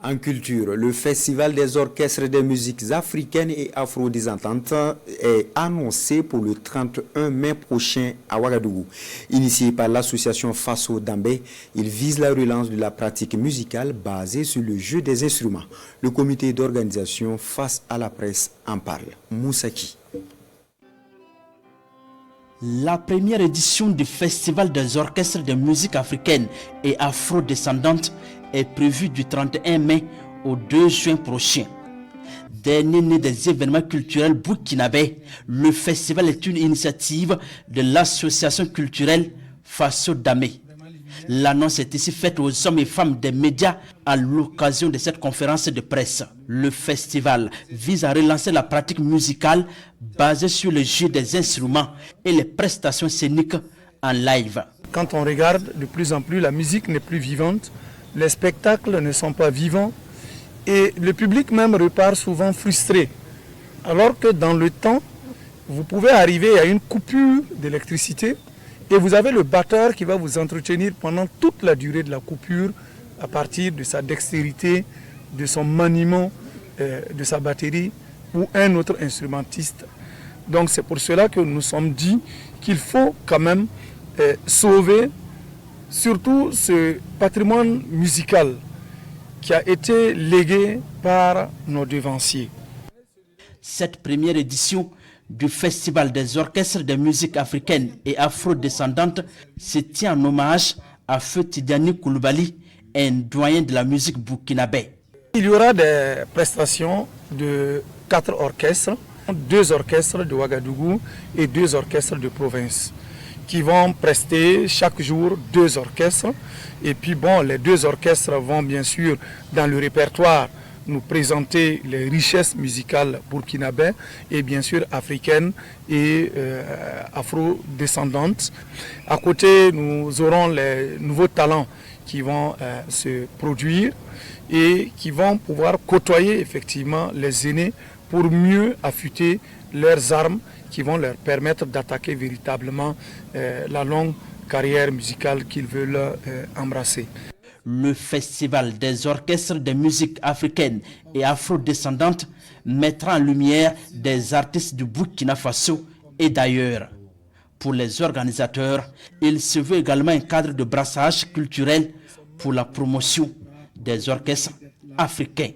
En culture, le Festival des orchestres des musiques africaines et afro-descendantes est annoncé pour le 31 mai prochain à Ouagadougou. Initié par l'association Faso Dambé, il vise la relance de la pratique musicale basée sur le jeu des instruments. Le comité d'organisation Face à la presse en parle. Moussaki. La première édition du Festival des orchestres de musique africaine et afro-descendante est prévue du 31 mai au 2 juin prochain. Dernier né des événements culturels burkinabés, le festival est une initiative de l'association culturelle Faso Dambé. L'annonce est ici faite aux hommes et femmes des médias à l'occasion de cette conférence de presse. Le festival vise à relancer la pratique musicale basée sur le jeu des instruments et les prestations scéniques en live. Quand on regarde, de plus en plus, la musique n'est plus vivante, les spectacles ne sont pas vivants et le public même repart souvent frustré. Alors que dans le temps, vous pouvez arriver à une coupure d'électricité et vous avez le batteur qui va vous entretenir pendant toute la durée de la coupure à partir de sa dextérité, de son maniement, de sa batterie ou un autre instrumentiste. Donc c'est pour cela que nous nous sommes dit qu'il faut quand même sauver surtout ce patrimoine musical qui a été légué par nos devanciers. Cette première édition du Festival des orchestres de musique africaine et afro-descendante se tient en hommage à Feu Tidjani Koulibaly, un doyen de la musique burkinabé. Il y aura des prestations de 4 orchestres, 2 orchestres de Ouagadougou et 2 orchestres de province, qui vont prester chaque jour 2 orchestres. Et puis bon, les 2 orchestres vont bien sûr dans le répertoire nous présenter les richesses musicales burkinabées et bien sûr africaines et afro-descendantes. À côté, nous aurons les nouveaux talents qui vont se produire et qui vont pouvoir côtoyer effectivement les aînés pour mieux affûter leurs armes qui vont leur permettre d'attaquer véritablement la longue carrière musicale qu'ils veulent embrasser. Le Festival des orchestres de musique africaine et afro-descendante mettra en lumière des artistes du Burkina Faso et d'ailleurs. Pour les organisateurs, il se veut également un cadre de brassage culturel pour la promotion des orchestres africains.